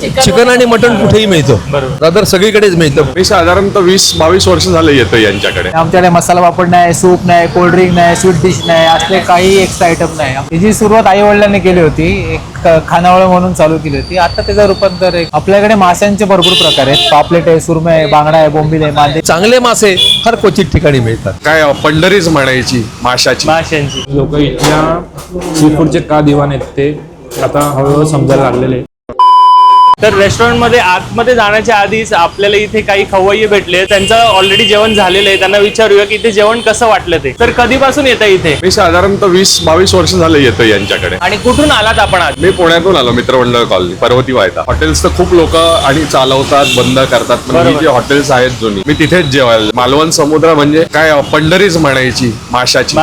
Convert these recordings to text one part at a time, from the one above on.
Chicken आणि mutton कुठेही मिळतं, दादर सगळीकडेच मिळतं. मी साधारणतः 20-22 वर्ष झाले येतो यांच्याकडे. आमच्याकडे मसाला पापड नाही, सूप नाही, कोल्ड्रिंक नाही, स्वीट डिश नाही, असले काही एक्स्ट्रा आयटम नाही. याची सुरुवात आई वडिलांनी केली होती, एक खानावळ म्हणून चालू केली होती. आता त्याचं रूपांतर एक आपल्याकडे माशांचे भरपूर प्रकार आहेत. पापलेट आहे, सुरमई आहे, बांगडा आहे, बोंबील आहे, मांदे. चांगले मासे फार क्वचित ठिकाणी मिळतात. काय पंढरीच म्हणायची माशाची. लोक इथल्या सी फूडचे का दिवाण आहेत ते आता हळूहळू समजायला लागलेले. तर रेस्टॉरंटमध्ये आतमध्ये जाण्याच्या आधीच आपल्याला इथे काही खवय्ये भेटले. त्यांचं ऑलरेडी जेवण झालेलं आहे. त्यांना विचारूया की इथे जेवण कसं वाटलं ते. तर कधीपासून येतं इथे? मी साधारणतः 20-22 वर्ष झाले येतो यांच्याकडे. आणि कुठून आलात आपण आज? मी पुण्यातून आलो, मित्रमंडळ कॉलनी, पर्वती वायता. हॉटेल्स तर खूप लोक आणि चालवतात, बंद करतात, पण ही जी हॉटेल्स आहेत जुनी, मी तिथेच जेवायला. मालवण समुद्र म्हणजे काय पंढरीच म्हणायची माशाची.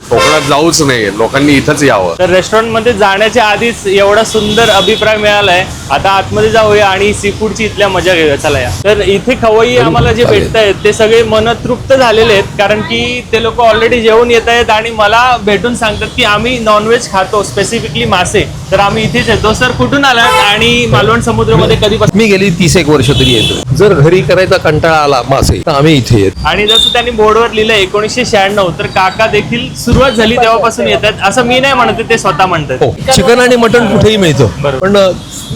कोकणात जाऊच नाही, लोकांनी इथंच यावं. तर रेस्टॉरंटमध्ये जाण्याच्या आधीच एवढा सुंदर अभिप्राय मिळालाय. आता मध्ये जाऊया आणि सी फूडची इथल्या मजा घेऊया. चला या. तर इथे खवय्ये आम्हाला जे भेटत आहेत ते सगळे मनतृप्त झालेले आहेत, कारण की ते लोक ऑलरेडी जेवून येत आहेत आणि मला भेटून सांगतात की आम्ही नॉनव्हेज खातो, स्पेसिफिकली मासे. तर आम्ही इथेच येतो. सर कुठून आलात आणि मालवण समुद्रामध्ये कधीपासून? मी गेली 30 वर्ष तरी येतो. जर घरी करायचा कंटाळा आला मासे तर आम्ही इथे येतो. आणि जसं त्यांनी बोर्डवर लिहिलं 1996, तर काका देखील सुरुवात झाली तेव्हापासून येतात. असं मी नाही म्हणत, ते स्वतः म्हणतात. हो, चिकन आणि मटन कुठेही मिळतं, पण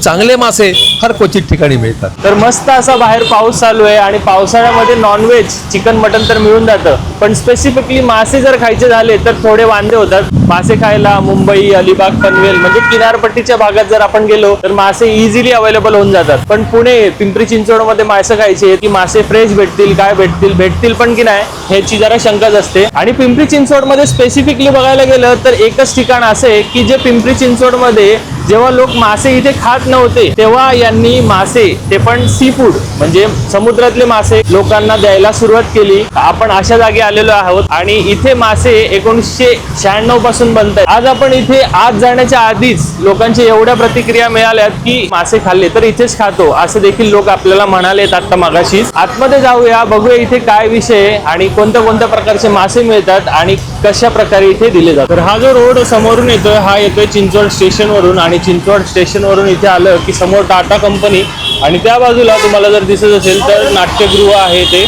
चांगले मासे फार क्वचित ठिकाणी मिळतात. तर मस्त असा बाहेर पाऊस चालू आहे आणि पावसाळ्यामध्ये नॉनव्हेज चिकन मटन तर मिळून जातं, पण स्पेसिफिकली मासे जर खायचे झाले तर थोडे वांदे होतात. मासे खायला मुंबई, अलिबाग, पनवेल म्हणजे किनारपट्टीच्या भागात जर आपण गेलो तर मासे इझिली अवेलेबल होऊन जातात. पण पुणे, पिंपरी चिंचवड मध्ये मासे खायचे की मासे फ्रेश भेटतील, काय भेटतील पण की नाही ह्याची जरा शंकाच असते. आणि पिंपरी चिंचवड मध्ये स्पेसिफिकली बघायला गेलं तर एकच ठिकाण असं आहे की जे पिंपरी चिंचवड मध्ये जेव्हा लोक मासे इथे खात नव्हते तेव्हा यांनी मासे, ते पण सी फूड म्हणजे समुद्रातले मासे लोकांना द्यायला सुरुवात केली. आपण अशा जागी आलेलो आहोत आणि इथे मासे 1996 पासून बनतात. आज आपण इथे आत जाण्याच्या आधीच लोकांच्या एवढ्या प्रतिक्रिया मिळाल्यात की मासे खाल्ले तर इथेच खातो असं देखील लोक आपल्याला म्हणालेत आता मागाशीच. आतमध्ये जाऊया, बघूया इथे काय विषय आणि कोणत्या प्रकारचे मासे मिळतात आणि कशा प्रकारे इथे दिले जातात. तर हा जो रोड समोरून येतोय हा येतोय चिंचवड स्टेशन वरून. आणि चिंचवड स्टेशन वरून इथे आलं की समोर टाटा कंपनी आणि त्या बाजूला तुम्हाला जर दिसत असेल तर नाट्यगृह आहे, ते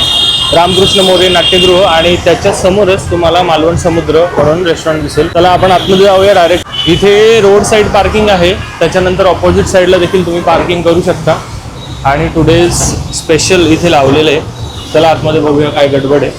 रामकृष्ण मोरे नाट्यगृह, आणि त्याच्या समोरच तुम्हाला मालवण समुद्र म्हणून रेस्टॉरंट दिसेल. त्याला आपण आतमध्ये जाऊया डायरेक्ट. इथे रोड साईड पार्किंग आहे, त्याच्यानंतर ऑपोजिट साईडला देखील तुम्ही पार्किंग करू शकता. आणि टुडेज स्पेशल इथे लावलेलं आहे. चला आतमध्ये बघूया काय गडबड आहे.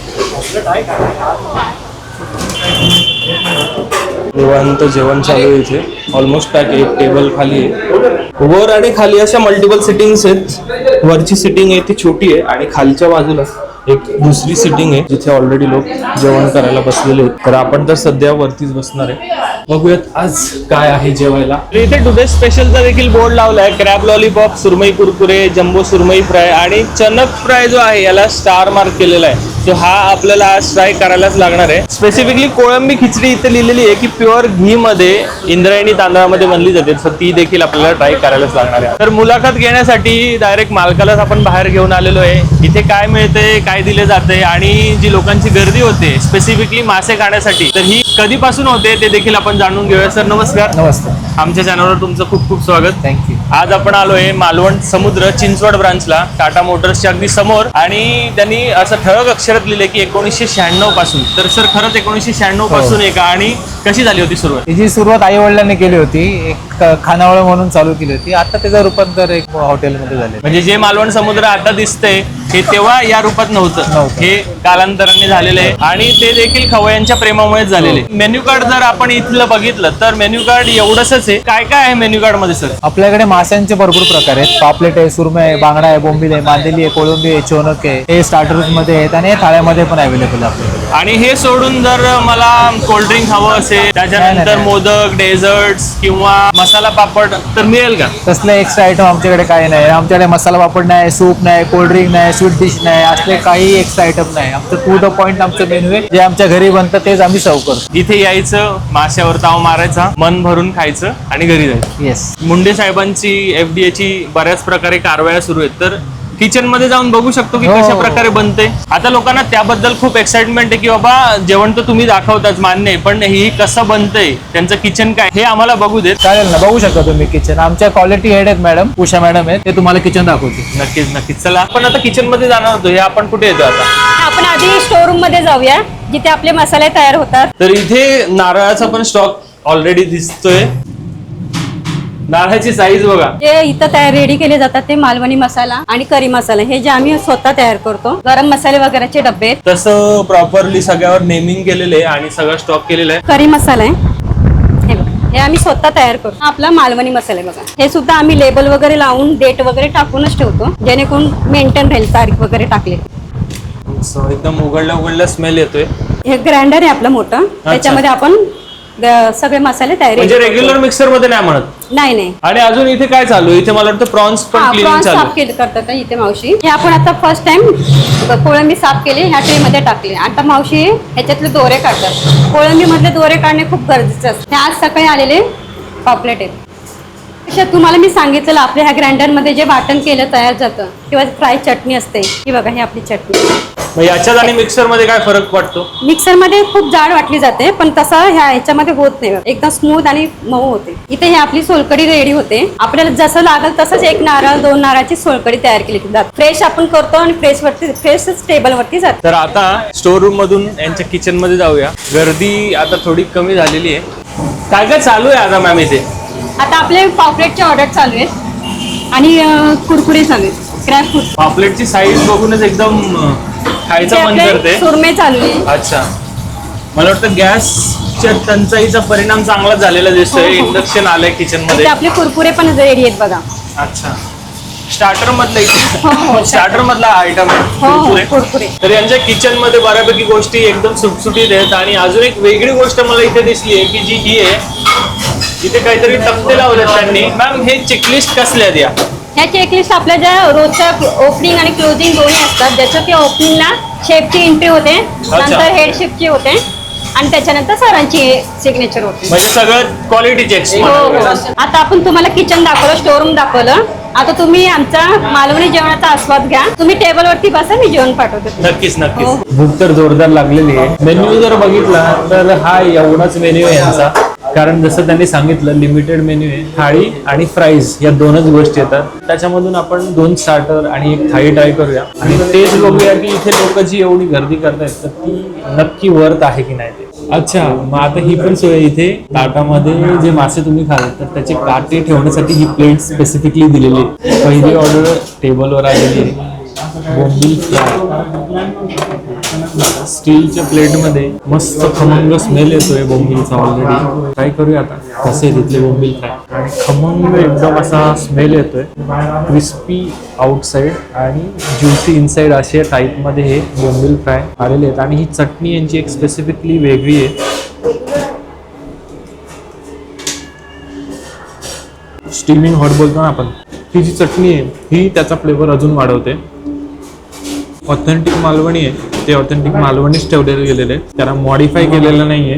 निवांत जेवण चालू आहे इथे. Almost pack. एक टेबल खाली आहे, वर आणि खाली अशा मल्टिपल सिटिंग्स आहेत. वरची सिटिंग आहे ती छोटी आहे आणि खालच्या बाजूला एक दुसरी सिटिंग आहे जिथे ऑलरेडी लोक जेवण करायला बसलेले आहेत. तर आपण तर सध्या वरतीच बसणार आहे. बघूयात आज काय आहे जेवायला. इथे टुडे स्पेशलचा देखील बोर्ड लावलाय. क्रॅब लॉलीपॉप, सुरमई कुरकुरे, जम्बो सुरमई फ्राय आणि चनक फ्राय जो आहे याला स्टार मार्क केलेला आहे. तो हा आपल्याला आज ट्राय करायलाच लागणार आहे. स्पेसिफिकली कोळंबी खिचडी इथे लिहिलेली आहे की प्युअर घी मध्ये इंद्रायणी तांदळामध्ये बनली जाते, तर ती देखील आपल्याला ट्राय करायलाच लागणार आहे. तर मुलाखत घेण्यासाठी डायरेक्ट मालकालाच आपण बाहेर घेऊन आलेलो आहे. इथे काय मिळते, काय दिले जाते आणि जी लोकांची गर्दी होते स्पेसिफिकली मासे खाण्यासाठी, तर ही कधीपासून होते ते देखील आपण जाणून घेऊया. सर नमस्कार. नमस्कार. आमच्या चॅनलवर तुमचं खूप खूप स्वागत. थँक्यू. आज आपण आलोय मालवण समुद्र चिंचवड ब्रांचला, टाटा मोटर्सच्या अगदी समोर. आणि त्यांनी असं ठळक अक्षरात लिहिले की 1996 पासून. तर सर खरंच 1996 पासून आहे का आणि कशी झाली होती सुरुवात? याची सुरुवात आई वडिलांनी केली होती, एक खानावळ म्हणून चालू केली होती. आता त्याचं रूपांतर एक हॉटेलमध्ये झाले. म्हणजे जे मालवण समुद्र आता दिसतंय हे तेव्हा या रूपात नव्हतं, हे कालांतराने झालेलं आहे आणि ते देखील खवय्यांच्या प्रेमामुळेच झालेले. मेन्यू कार्ड जर आपण इथलं बघितलं तर मेन्यू कार्ड एवढंच आहे. काय काय आहे मेन्यू कार्ड मध्ये सर? आपल्याकडे माशांचे भरपूर प्रकार आहेत. पापलेट आहे, सुरमई आहे, बांगडा आहे, बोंबील आहे, मांदेली आहे, कोळंबी आहे, चोनक आहे. हे स्टार्टर्स मध्ये आहेत आणि हे थाळ्यामध्ये पण अवेलेबल आहे आपल्याकडे. आणि हे सोडून जर मला कोल्ड्रिंक हवं असेल, त्याच्यानंतर मोदक, डेझर्ट्स किंवा मसाला पापड तर मिळेल का? तसले एक्स्ट्रा आयटम आमच्याकडे काही नाही. आमच्याकडे मसाला पापड नाही, सूप नाही, कोल्ड्रिंक नाही, स्वीट डिश नाही, असले काही एक्स्ट्रा आयटम नाही. आमचं टू द पॉइंट आमचं मेन्यू आहे. जे आमच्या घरी बनतं तेच आम्ही सर्व करतो. इथे यायचं, माशावर ताव मारायचा, मन भरून खायचं आणि घरी जायचं. येस. मुंडे साहेबांची FDA ची बऱ्याच प्रकारे कारवाया सुरू आहेत. तर किचन मध्ये जाऊन बघू शकतो की कशा प्रकारे बनते. आता लोकांना त्याबद्दल खूप एक्साइटमेंट आहे की बाबा जेवण तर तुम्ही दाखवताच मान्य आहे, पण ही कसं बनतंय, त्यांचं किचन काय हे आम्हाला बघू देत. चालेल ना, बघू शकता तुम्ही किचन. आमच्या क्वालिटी हेड आहेत मॅडम, उषा मॅडम आहेत, ते तुम्हाला किचन दाखवतील. नक्कीच नक्कीच. चला आपण आता किचन मध्ये जाणार होतो, हे आपण कुठे येतो आता? आपण आधी स्टोर रूम मध्ये जाऊया जिथे आपले मसाले तयार होतात. तर इथे नारळाचा पण स्टॉक ऑलरेडी दिसतोय. नारळाची साईज बघा. जे इथं तयार रेडी केले जातात ते मालवणी मसाला आणि करी मसाला, हे जे आम्ही स्वतः तयार करतो. गरम मसाले वगैरेचे डब्बे आहेत. तसं प्रॉपरली सगळ्यावर नेमिंग केलेलं आहे आणि सगळं स्टॉक केलेलं आहे. करी मसाला आहे हे बघा, हे आम्ही स्वतः तयार करतो. आपला मालवणी मसाला आहे बघा, हे सुद्धा आम्ही लेबल वगैरे लावून डेट वगैरे टाकूनच ठेवतो जेणेकरून मेंटेन राहील तारीख वगैरे टाकले. एकदम उघडल्या स्मेल येतोय. हे ग्राइंडर आहे आपलं मोठं, त्याच्यामध्ये आपण सगळे मसाले तयार म्हणजे रेग्युलर मिक्सर मध्ये नाही म्हणत. नाही. आणि अजून इथे काय चालू आहे? इथे मला वाटतं प्रॉन्स पण क्लीनिंग प्रॉन्स चालू साफ केले करतात इथे मावशी. हे आपण आता फर्स्ट टाइम कोळंबी साफ केली, ह्या ट्रे मध्ये टाकले. आता मावशी ह्याच्यातले दोरे काढतात. कोळंबी मधले दोरे काढणे खूप गरजेचे असते. हे आज सकाळी आलेले पॉपलेट आहेत. तुम्हाला मी सांगितलेलं आपल्या ह्या ग्राइंडर मध्ये जे वाटण केलं तयार जातं किंवा फ्राय चटणी असते, ही बघा ही आपली चटणी. मग याच्यात आणि मिक्सर मध्ये काय फरक वाटतो? मिक्सर मध्ये खूप जाड वाटली जाते, पण तसं ह्याच्यामध्ये होत नाही, एकदम स्मूथ आणि मऊ होते. इथे ही आपली सोलकडी रेडी होते. आपल्याला जसं लागेल तसंच 1 नारळ 2 नारळाची सोलकडी तयार केली जाते. फ्रेश आपण करतो आणि फ्रेश टेबल वरती जाते. तर आता स्टोर रूम मधून यांच्या किचन मध्ये जाऊया. गर्दी आता थोडी कमी झालेली आहे. काय काय चालू आहे आता मॅम इथे? आता आपले पॉपलेटचे ऑर्डर चालू आहेत आणि कुरकुरे चालू आहेत. क्रॅब फूड पॉपलेटची साईज बघूनच एकदम खायचं मन करते. सुरमे चालू आहे. अच्छा, मला वाटतं गॅसच्या टंचाईचा परिणाम चांगला झालेला दिसतोय. इंडक्शन आलंय किचन मध्ये. इथे आपले कुरकुरे पण रेडी आहेत बघा. अच्छा, स्टार्टर मधला हो. स्टार्टर मधला आयटम आहे कुरकुरे. तर यांच्या किचन मध्ये बऱ्यापैकी गोष्टी एकदम सुटसुटीत आहेत. आणि अजून एक वेगळी गोष्ट मला इथे दिसली आहे की जी ही आहे, इथे काहीतरी तक्ते लावले त्यांनी. मॅम हे चेकलिस्ट कसल्या द्या? ह्या चेकलिस्ट आपल्या ज्या रोजच्या ओपनिंग आणि क्लोजिंग दोन्ही असतात, ज्याचं की ओपनिंगला शेफची एंट्री होते, नंतर हेड शेफची होते आणि त्याच्यानंतर सरांची सिग्नेचर होते. म्हणजे सगळं क्वालिटी चेक्स. आता आपण तुम्हाला किचन दाखवलं, स्टोर रूम दाखवलं. आता तुम्ही आमचा मालवणी जेवणाचा आस्वाद घ्या. तुम्ही टेबलवरती बसा, मी जेवण पाठवते. नक्कीच नक्कीच. भूक तर जोरदार लागलेली आहे. मेन्यू जर बघितला तर हा एवढाच मेन्यू आहे यांचा. कारण जसं त्यांनी सांगितलं लिमिटेड मेन्यू आहे. थाळी आणि फ्राईज या दोनच गोष्टी येतात. त्याच्यामधून आपण 2 स्टार्टर आणि 1 थाळी ट्राय करूया आणि तेच बघूया की इथे लोक जी एवढी गर्दी करतायत तर ती नक्की वर्थ आहे की नाही ते. अच्छा, मग आता ही पण सोय इथे ताटामध्ये जे मासे तुम्ही खाल तर त्याचे काटे ठेवण्यासाठी ही प्लेट स्पेसिफिकली दिलेली आहे. पहिली ऑर्डर टेबलवर आलेली आहे. बोंबील फ्राय स्टीलच्या प्लेटमध्ये मस्त खमंग स्मेल येतोय बोंबीलचा. ऑलरेडी ट्राय करूया आता कसे तिथले बोंबील फ्राय. आणि खमंग एकदम असा स्मेल येतोय. क्रिस्पी आउटसाइड आणि ज्युसी इनसाइड अशा टाईपमध्ये हे बोंबील फ्राय आलेले आहेत. आणि ही चटणी यांची एक स्पेसिफिकली वेगळी आहे. स्टीमिंग हॉट बोलतो ना आपण, ही जी चटणी आहे ही त्याचा फ्लेवर अजून वाढवते. ऑथेंटिक मालवणी आहे, ते ऑथेंटिक मालवणीच ठेवलेले गेलेले, त्याला मॉडिफाय केलेलं नाहीये.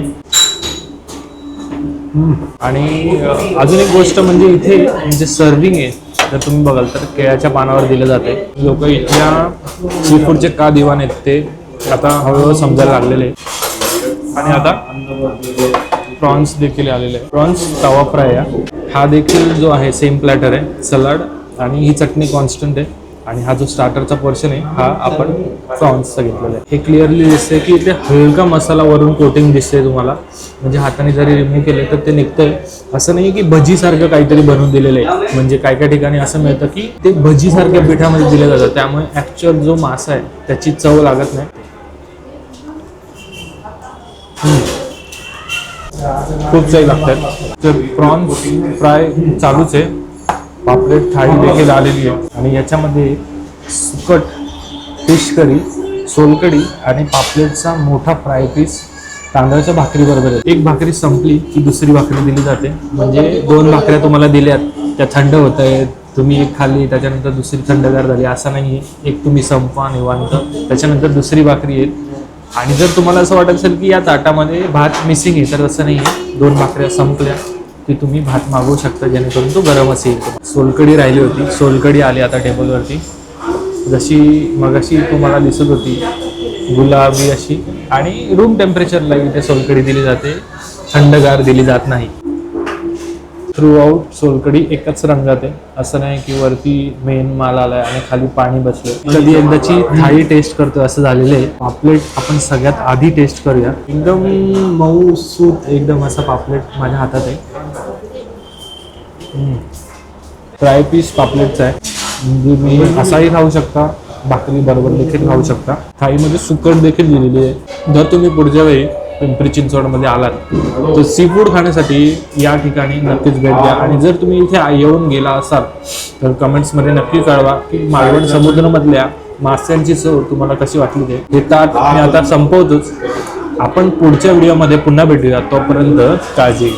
आणि अजून एक गोष्ट म्हणजे इथे जे सर्विंग आहे जर तुम्ही बघाल तर केळ्याच्या पानावर दिलं जाते. लोक इथल्या सी फूडचे का दिवाण आहेत ते आता हळूहळू समजायला लागलेले. आणि आता प्रॉन्स देखील आलेले आहे. प्रॉन्स तवा फ्राय हा देखील जो आहे सेम प्लॅटर आहे. सलाड आणि ही चटणी कॉन्स्टंट आहे. आणि हा जो स्टार्टरचा पोर्शन आहे हा आपण प्रॉन्सचा घेतलेला आहे. हे क्लिअरली दिसतंय की इथे हलका मसाला वरून कोटिंग दिसतंय तुम्हाला. म्हणजे हाताने जरी रिमूव्ह केले तर ते निघतंय. असं नाही की भजीसारखं काहीतरी बनवून दिलेलं आहे. म्हणजे काय काय ठिकाणी असं मिळतं की ते भजीसारख्या पिठामध्ये दिलं जातं, त्यामुळे ॲक्च्युअल जो मासा आहे त्याची चव लागत नाही. खूप चव लागतात. तर प्रॉन्स फ्राय चालूच आहे. पापलेट थाळी देखील आलेली आहे. आणि याच्यामध्ये सुकट फिश करी, सोलकडी आणि पापलेटचा मोठा फ्राय पीस तांदळाच्या भाकरीबरोबर आहे. एक भाकरी संपली की दुसरी भाकरी दिली जाते. म्हणजे 2 भाकऱ्या तुम्हाला दिल्यात त्या थंड होत आहेत, तुम्ही एक खाल्ली त्याच्यानंतर दुसरी थंडगार झाली असं नाही आहे. एक तुम्ही संपा निवांत त्याच्यानंतर दुसरी भाकरी येईल. आणि जर तुम्हाला असं वाटत असेल की या ताटामध्ये भात मिसिंग आहे तर असं नाही आहे. 2 भाकऱ्या संपल्या की तुम्ही भात मागवू शकता जेणेकरून तो गरम असेल. सोलकडी राहिली होती, सोलकडी आली आता टेबलवरती. जशी मगाशी तुम्हाला दिसत होती गुलाबी अशी, आणि रूम टेम्परेचरला इथे सोलकढी दिली जाते, थंडगार दिली जात नाही. थ्रू आउट सोलकढी एकच रंगात आहे, असं नाही की वरती मेन माल आलाय आणि खाली पाणी बसलं. कधी एकदाची थाळी टेस्ट करतो असं झालेलं आहे. पापलेट आपण सगळ्यात आधी टेस्ट करूया. एकदम मऊ सूत एकदम असा पापलेट माझ्या हातात आहे. फ्राय पीस पापलेटचा आहे, म्हणजे मी असाही खाऊ शकता, भाकरी बरोबर देखील खाऊ शकता. थाळीमध्ये सुकट देखील दिलेली आहे. जर तुम्ही पुढच्या वेळी पिंपरी चिंचवडमध्ये आलात तर सी फूड खाण्यासाठी या ठिकाणी नक्कीच भेट द्या. आणि जर तुम्ही इथे येऊन गेला असाल तर कमेंट्समध्ये नक्की कळवा की मालवण समुद्रामधल्या मास्यांची चव तुम्हाला कशी वाटली ते. हे ताट मी आता संपवतोच. आपण पुढच्या व्हिडिओमध्ये पुन्हा भेटूया. तोपर्यंत काळजी.